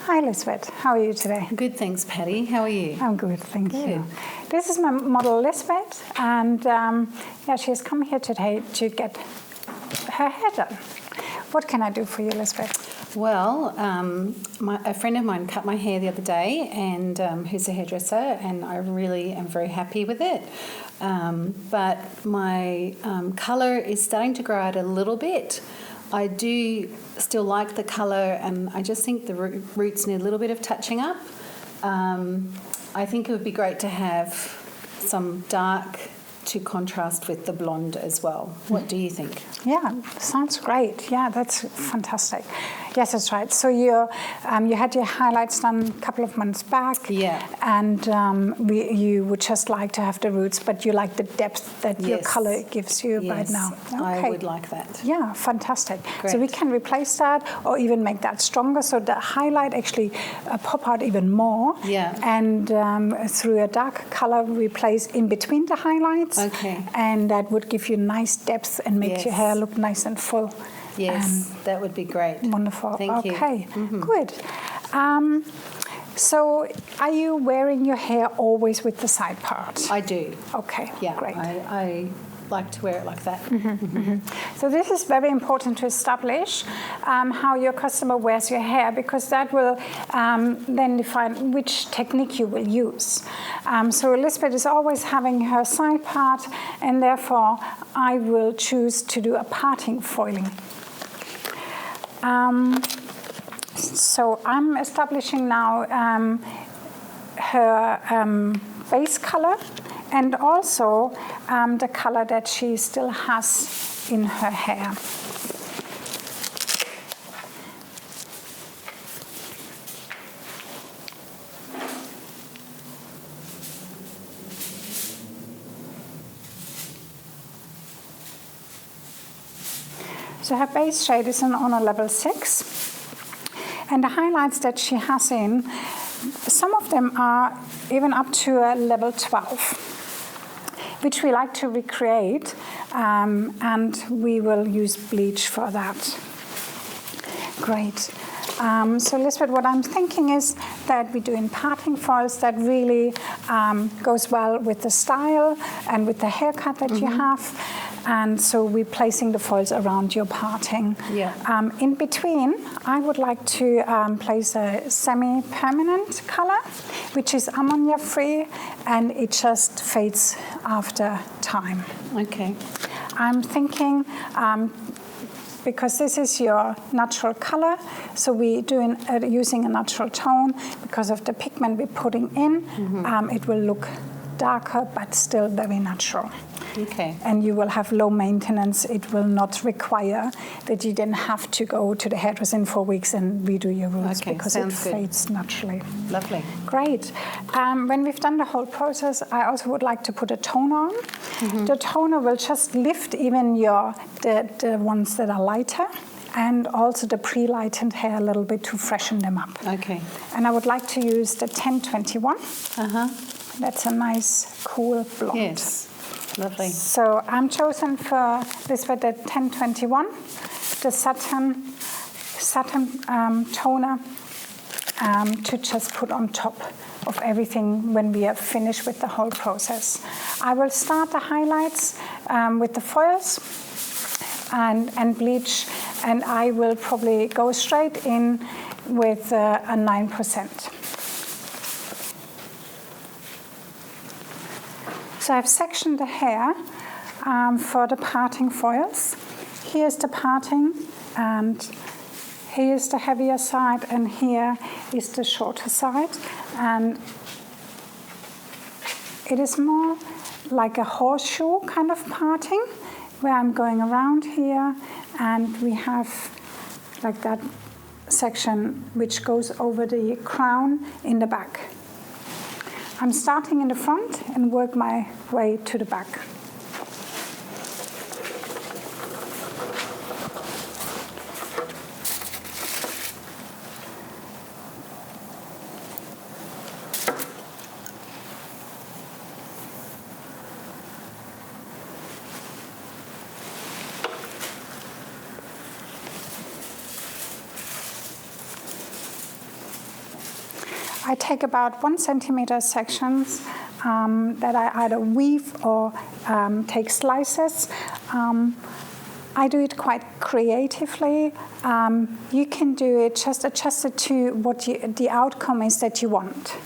Hi, Lisbeth. How are you today? Good, thanks, Patty. How are you? I'm good, thank you. This is my model, Lisbeth, and she's come here today to get her hair done. What can I do for you, Lisbeth? Well, a friend of mine cut my hair the other day, and who's a hairdresser, and I really am very happy with it. But my colour is starting to grow out a little bit. I do still like the colour, and I just think the roots need a little bit of touching up. I think it would be great to have some dark to contrast with the blonde as well. What do you think? Yeah, sounds great. Yeah, that's fantastic. Yes, that's right. So you had your highlights done a couple of months back. Yeah. And you would just like to have the roots, but you like the depth that your color gives you right now. Okay. I would like that. Yeah, fantastic. Great. So we can replace that or even make that stronger so the highlight actually pop out even more. Yeah. And through a dark color, replace in between the highlights. Okay. And that would give you nice depth and make your hair look nice and full. Yes, that would be great. Wonderful. Thank you. Okay, good. So are you wearing your hair always with the side part? I do. Okay, Yeah, great. I like to wear it like that. So this is very important to establish how your customer wears your hair, because that will then define which technique you will use. So Elizabeth is always having her side part, and therefore I will choose to do a parting foiling. So I'm establishing now her base color, and also the color that she still has in her hair. So her base shade is on a level 6. And the highlights that she has in, some of them are even up to a level 12, which we like to recreate, and we will use bleach for that. Great. So Lisbeth, what I'm thinking is that we do in parting foils that really goes well with the style and with the haircut that you have. And so we're placing the foils around your parting. Yeah. In between, I would like to place a semi-permanent color, which is ammonia-free, and it just fades after time. Okay. I'm thinking, because this is your natural color, so we're using a natural tone. Because of the pigment we're putting in, it will look darker but still very natural. Okay. And you will have low maintenance. It will not require that you then have to go to the hairdresser in 4 weeks and redo your roots, because it fades naturally. Lovely. Great. When we've done the whole process, I also would like to put a toner on. The toner will just lift even the ones that are lighter, and also the pre-lightened hair a little bit to freshen them up. Okay. And I would like to use the 1021. That's a nice, cool blonde. Yes. Lovely. So I'm chosen for this with the 1021, the satin toner, to just put on top of everything when we are finished with the whole process. I will start the highlights with the foils and bleach, and I will probably go straight in with a 9%. So I've sectioned the hair for the parting foils. Here's the parting, and here's the heavier side, and here is the shorter side. And it is more like a horseshoe kind of parting, where I'm going around here, and we have like that section which goes over the crown in the back. I'm starting in the front and work my way to the back. I take about 1 centimeter sections that I either weave or take slices. I do it quite creatively. You can do it just adjusted to what the outcome is that you want.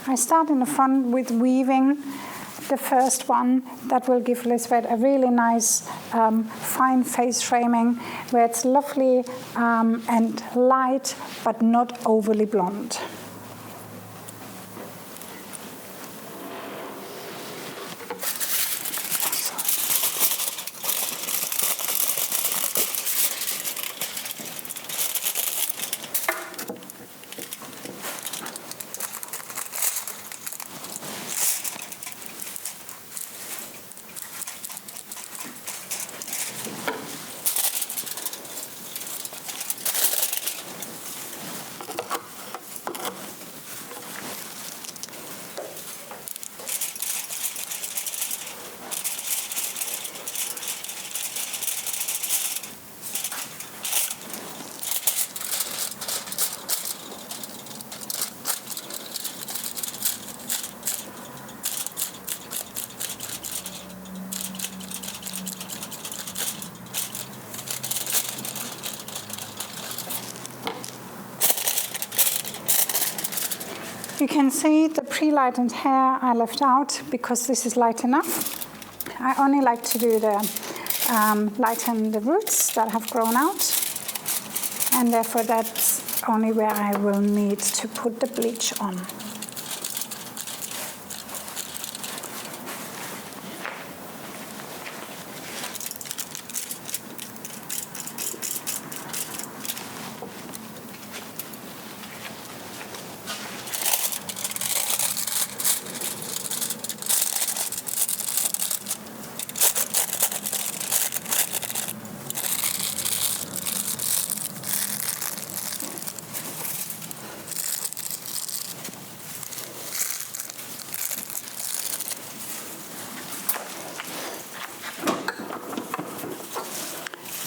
I start in the front with weaving the first one. That will give Lisbeth a really nice fine face framing where it's lovely and light but not overly blonde. You can see the pre-lightened hair I left out because this is light enough. I only like to do the lighten the roots that have grown out, and therefore that's only where I will need to put the bleach on.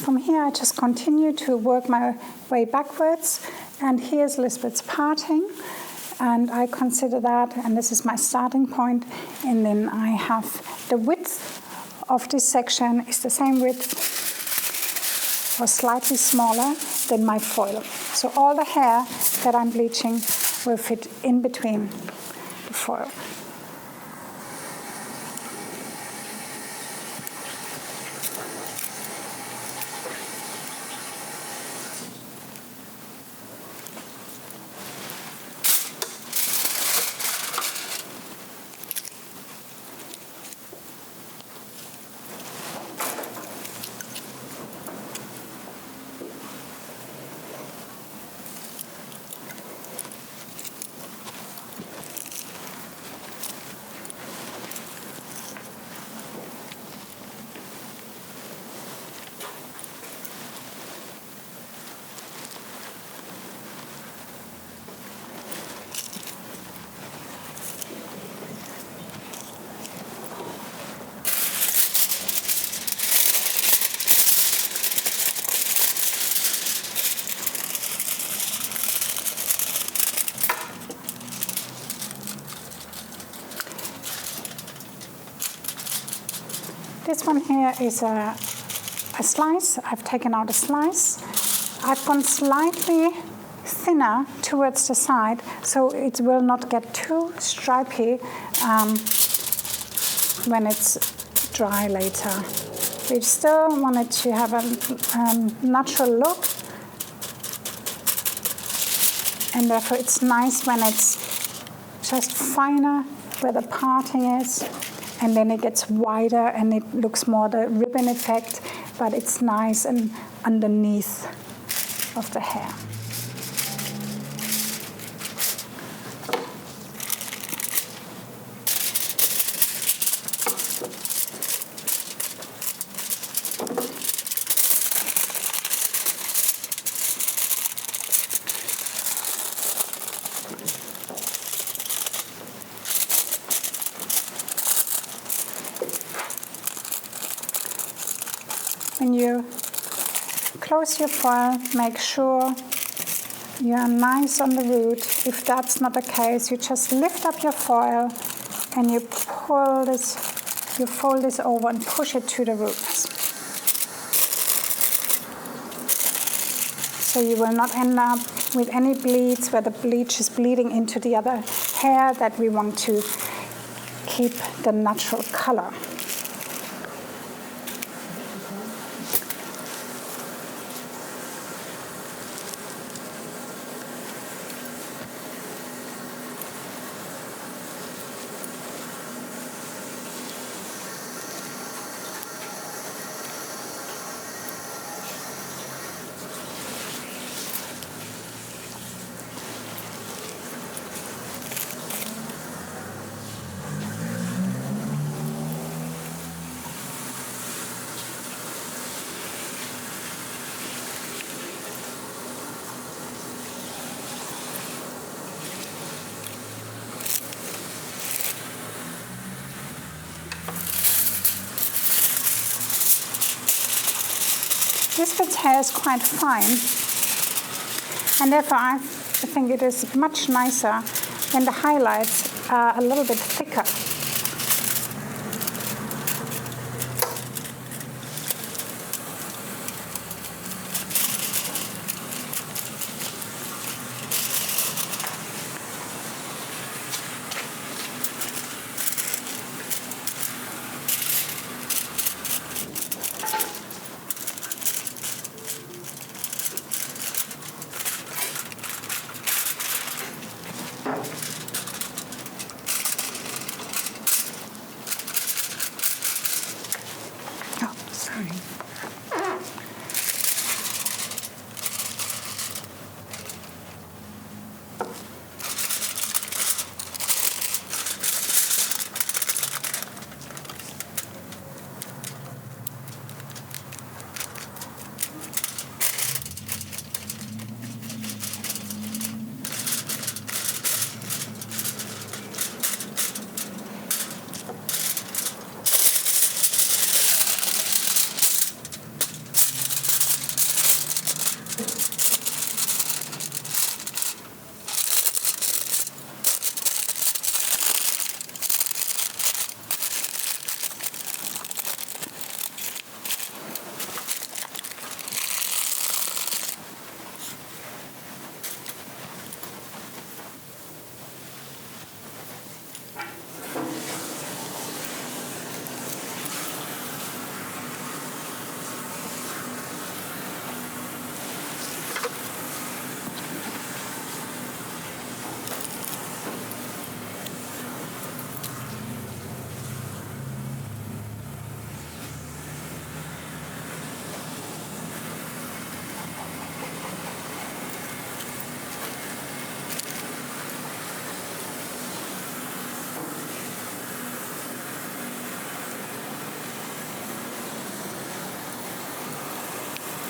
From here, I just continue to work my way backwards, and here's Lisbeth's parting, and I consider that, and this is my starting point, and then I have the width of this section is the same width or slightly smaller than my foil. So all the hair that I'm bleaching will fit in between the foil. This one here is a slice. I've taken out a slice. I've gone slightly thinner towards the side so it will not get too stripy when it's dry later. We still want it to have a natural look, and therefore it's nice when it's just finer where the parting is, and then it gets wider and it looks more the ribbon effect, but it's nice and underneath of the hair. When you close your foil, make sure you are nice on the root. If that's not the case, you just lift up your foil and you pull this, you fold this over and push it to the roots. So you will not end up with any bleeds where the bleach is bleeding into the other hair that we want to keep the natural color. This bit's hair is quite fine, and therefore I think it is much nicer when the highlights are a little bit thicker.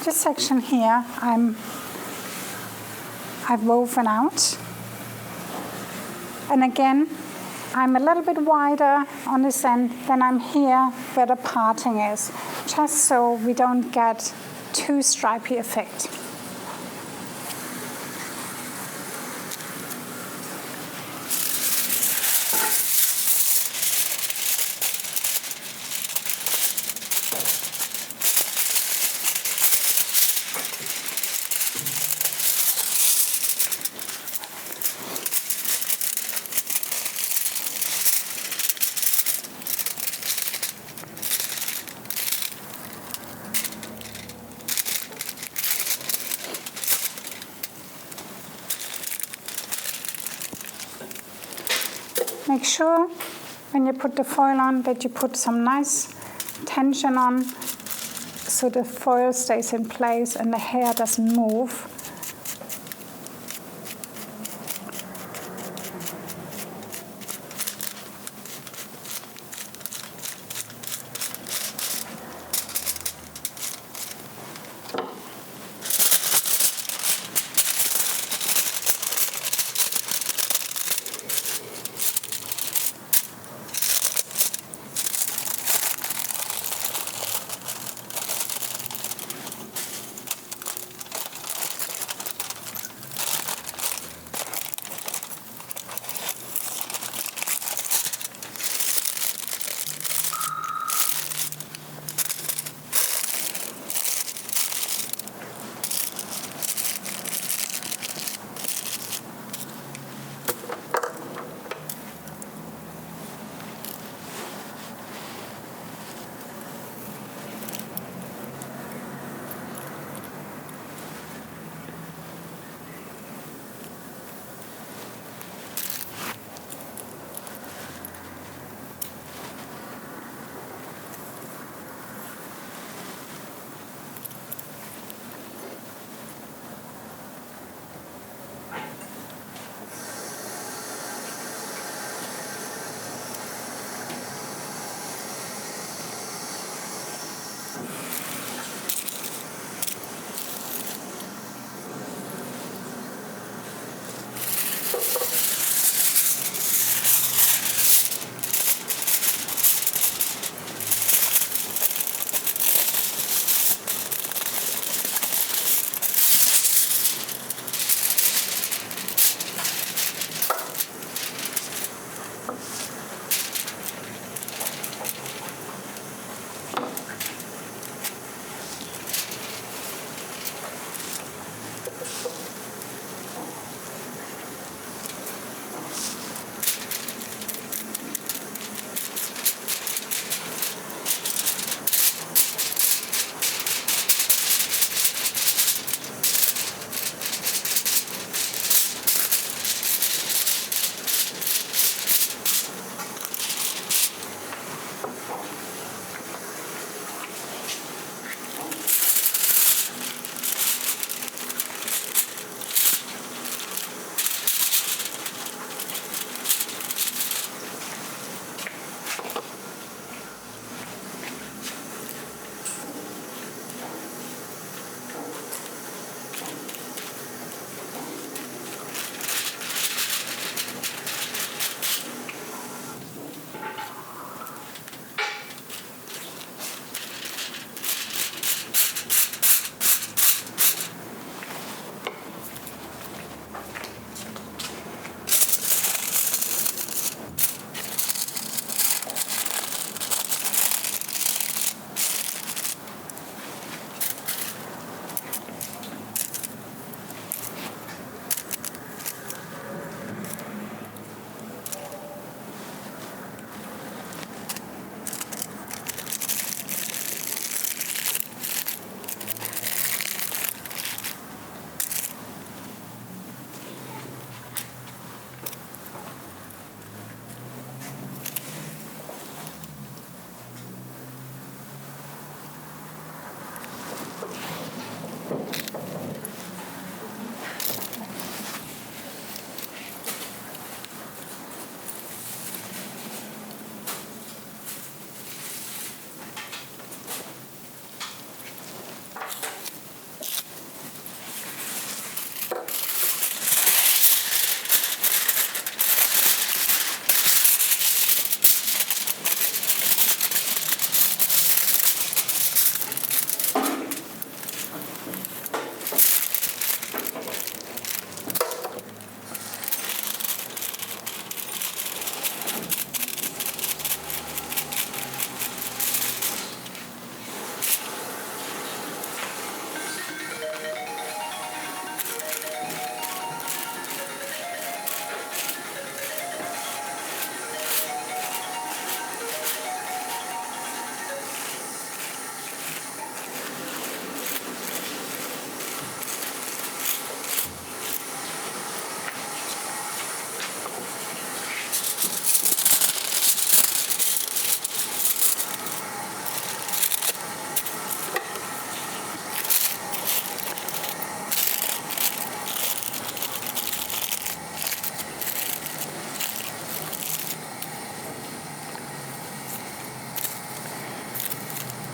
This section here, I've woven out. And again, I'm a little bit wider on this end than I'm here where the parting is, just so we don't get too stripy effect. Make sure when you put the foil on that you put some nice tension on so so the foil stays in place and the hair doesn't move.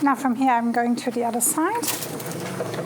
Now from here I'm going to the other side.